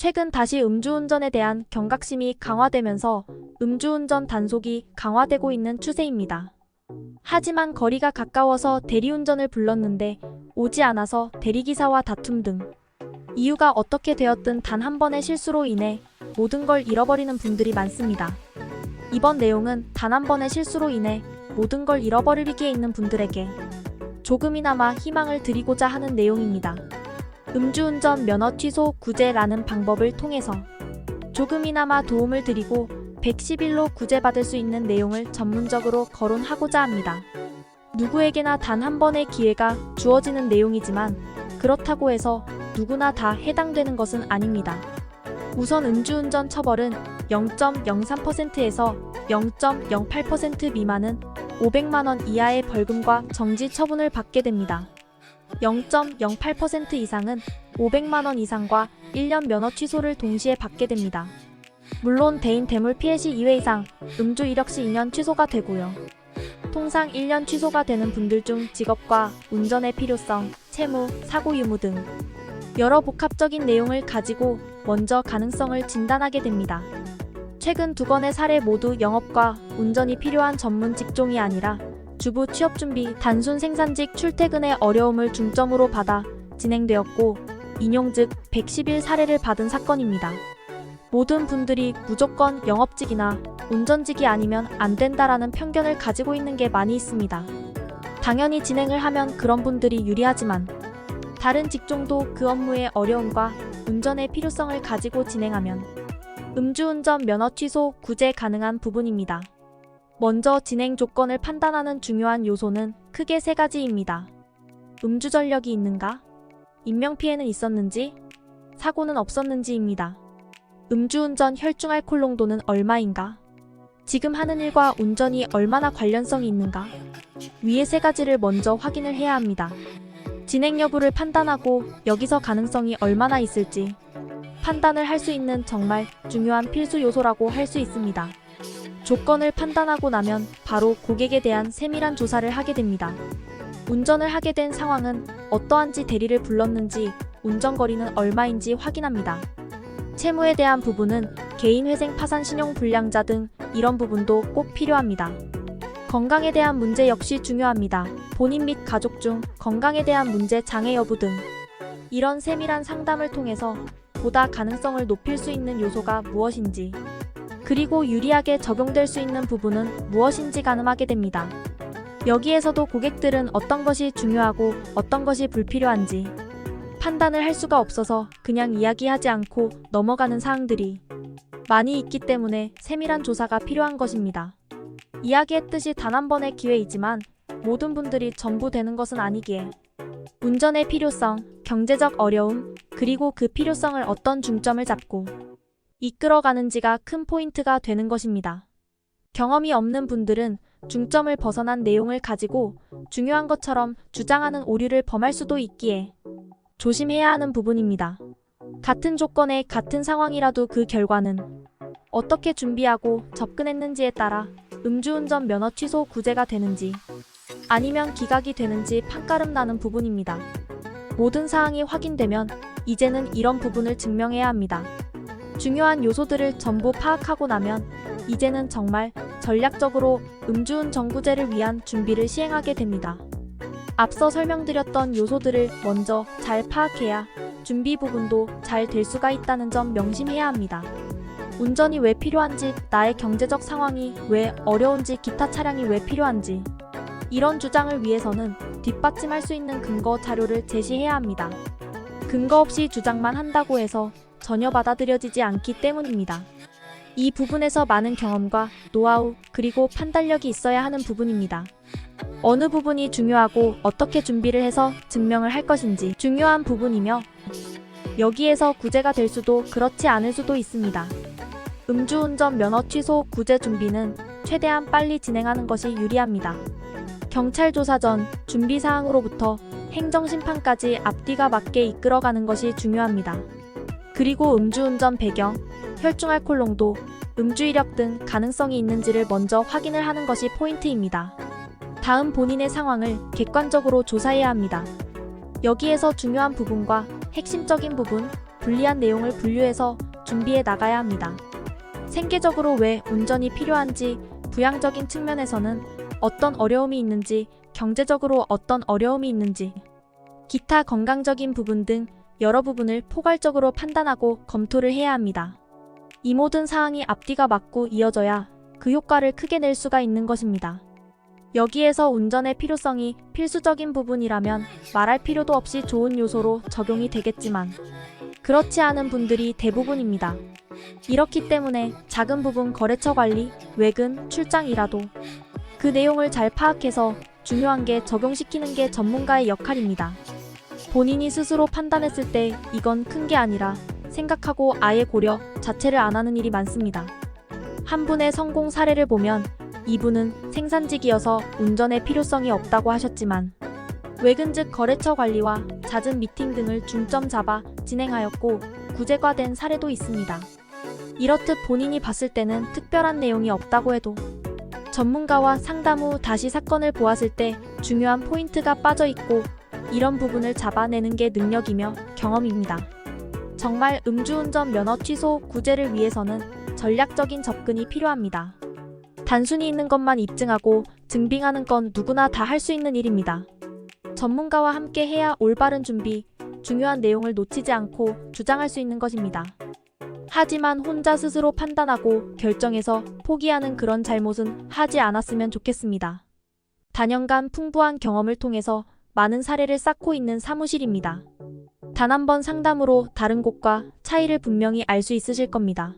최근 다시 음주운전에 대한 경각심이 강화되면서 음주운전 단속이 강화되고 있는 추세입니다. 하지만 거리가 가까워서 대리운전을 불렀는데 오지 않아서 대리기사와 다툼 등 이유가 어떻게 되었든 단 한 번의 실수로 인해 모든 걸 잃어버리는 분들이 많습니다. 이번 내용은 단 한 번의 실수로 인해 모든 걸 잃어버릴 위기에 있는 분들에게 조금이나마 희망을 드리고자 하는 내용입니다. 음주운전 면허 취소 구제라는 방법을 통해서 조금이나마 도움을 드리고 110일로 구제받을 수 있는 내용을 전문적으로 거론하고자 합니다. 누구에게나 단 한 번의 기회가 주어지는 내용이지만 그렇다고 해서 누구나 다 해당되는 것은 아닙니다. 우선 음주운전 처벌은 0.03%에서 0.08% 미만은 500만원 이하의 벌금과 정지 처분을 받게 됩니다. 0.08% 이상은 500만원 이상과 1년 면허 취소를 동시에 받게 됩니다. 물론 대인 대물 피해 시 2회 이상, 음주 이력 시 2년 취소가 되고요. 통상 1년 취소가 되는 분들 중 직업과 운전의 필요성, 채무, 사고 유무 등 여러 복합적인 내용을 가지고 먼저 가능성을 진단하게 됩니다. 최근 2건의 사례 모두 영업과 운전이 필요한 전문 직종이 아니라 주부 취업 준비, 단순 생산직 출퇴근의 어려움을 중점으로 받아 진행되었고 인용 즉 110일 사례를 받은 사건입니다. 모든 분들이 무조건 영업직이나 운전직이 아니면 안 된다라는 편견을 가지고 있는 게 많이 있습니다. 당연히 진행을 하면 그런 분들이 유리하지만 다른 직종도 그 업무의 어려움과 운전의 필요성을 가지고 진행하면 음주운전 면허 취소 구제 가능한 부분입니다. 먼저 진행 조건을 판단하는 중요한 요소는 크게 3가지입니다. 음주 전력이 있는가? 인명피해는 있었는지? 사고는 없었는지입니다. 음주운전 혈중 알코올 농도는 얼마인가? 지금 하는 일과 운전이 얼마나 관련성이 있는가? 위의 3가지를 먼저 확인을 해야 합니다. 진행 여부를 판단하고 여기서 가능성이 얼마나 있을지 판단을 할 수 있는 정말 중요한 필수 요소라고 할 수 있습니다. 조건을 판단하고 나면 바로 고객에 대한 세밀한 조사를 하게 됩니다. 운전을 하게 된 상황은 어떠한지 대리를 불렀는지 운전거리는 얼마인지 확인합니다. 채무에 대한 부분은 개인회생 파산 신용불량자 등 이런 부분도 꼭 필요합니다. 건강에 대한 문제 역시 중요합니다. 본인 및 가족 중 건강에 대한 문제 장애 여부 등 이런 세밀한 상담을 통해서 보다 가능성을 높일 수 있는 요소가 무엇인지 그리고 유리하게 적용될 수 있는 부분은 무엇인지 가늠하게 됩니다. 여기에서도 고객들은 어떤 것이 중요하고 어떤 것이 불필요한지 판단을 할 수가 없어서 그냥 이야기하지 않고 넘어가는 사항들이 많이 있기 때문에 세밀한 조사가 필요한 것입니다. 이야기했듯이 단 한 번의 기회이지만 모든 분들이 전부 되는 것은 아니기에 운전의 필요성, 경제적 어려움, 그리고 그 필요성을 어떤 중점을 잡고 이끌어가는지가 큰 포인트가 되는 것입니다. 경험이 없는 분들은 중점을 벗어난 내용을 가지고 중요한 것처럼 주장하는 오류를 범할 수도 있기에 조심해야 하는 부분입니다. 같은 조건에 같은 상황이라도 그 결과는 어떻게 준비하고 접근했는지에 따라 음주운전 면허 취소 구제가 되는지 아니면 기각이 되는지 판가름 나는 부분입니다. 모든 사항이 확인되면 이제는 이런 부분을 증명해야 합니다. 중요한 요소들을 전부 파악하고 나면 이제는 정말 전략적으로 음주운전 구제를 위한 준비를 시행하게 됩니다. 앞서 설명드렸던 요소들을 먼저 잘 파악해야 준비 부분도 잘 될 수가 있다는 점 명심해야 합니다. 운전이 왜 필요한지, 나의 경제적 상황이 왜 어려운지, 기타 차량이 왜 필요한지 이런 주장을 위해서는 뒷받침할 수 있는 근거 자료를 제시해야 합니다. 근거 없이 주장만 한다고 해서 전혀 받아들여지지 않기 때문입니다. 이 부분에서 많은 경험과 노하우 그리고 판단력이 있어야 하는 부분입니다. 어느 부분이 중요하고 어떻게 준비를 해서 증명을 할 것인지 중요한 부분이며 여기에서 구제가 될 수도 그렇지 않을 수도 있습니다. 음주운전 면허 취소 구제 준비는 최대한 빨리 진행하는 것이 유리합니다. 경찰 조사 전 준비사항으로부터 행정심판까지 앞뒤가 맞게 이끌어가는 것이 중요합니다. 그리고 음주운전 배경, 혈중 알코올 농도, 음주 이력 등 가능성이 있는지를 먼저 확인을 하는 것이 포인트입니다. 다음 본인의 상황을 객관적으로 조사해야 합니다. 여기에서 중요한 부분과 핵심적인 부분, 불리한 내용을 분류해서 준비해 나가야 합니다. 생계적으로 왜 운전이 필요한지, 부양적인 측면에서는 어떤 어려움이 있는지, 경제적으로 어떤 어려움이 있는지, 기타 건강적인 부분 등 여러 부분을 포괄적으로 판단하고 검토를 해야 합니다. 이 모든 사항이 앞뒤가 맞고 이어져야 그 효과를 크게 낼 수가 있는 것입니다. 여기에서 운전의 필요성이 필수적인 부분이라면 말할 필요도 없이 좋은 요소로 적용이 되겠지만 그렇지 않은 분들이 대부분입니다. 이렇기 때문에 작은 부분 거래처 관리, 외근, 출장이라도 그 내용을 잘 파악해서 중요한 게 적용시키는 게 전문가의 역할입니다. 본인이 스스로 판단했을 때 이건 큰 게 아니라 생각하고 아예 고려 자체를 안 하는 일이 많습니다. 한 분의 성공 사례를 보면 이분은 생산직이어서 운전의 필요성이 없다고 하셨지만 외근 즉 거래처 관리와 잦은 미팅 등을 중점 잡아 진행하였고 구제과된 사례도 있습니다. 이렇듯 본인이 봤을 때는 특별한 내용이 없다고 해도 전문가와 상담 후 다시 사건을 보았을 때 중요한 포인트가 빠져 있고 이런 부분을 잡아내는 게 능력이며 경험입니다. 정말 음주운전 면허 취소 구제를 위해서는 전략적인 접근이 필요합니다. 단순히 있는 것만 입증하고 증빙하는 건 누구나 다 할 수 있는 일입니다. 전문가와 함께 해야 올바른 준비, 중요한 내용을 놓치지 않고 주장할 수 있는 것입니다. 하지만 혼자 스스로 판단하고 결정해서 포기하는 그런 잘못은 하지 않았으면 좋겠습니다. 다년간 풍부한 경험을 통해서 많은 사례를 쌓고 있는 사무실입니다. 단 한 번 상담으로 다른 곳과 차이를 분명히 알 수 있으실 겁니다.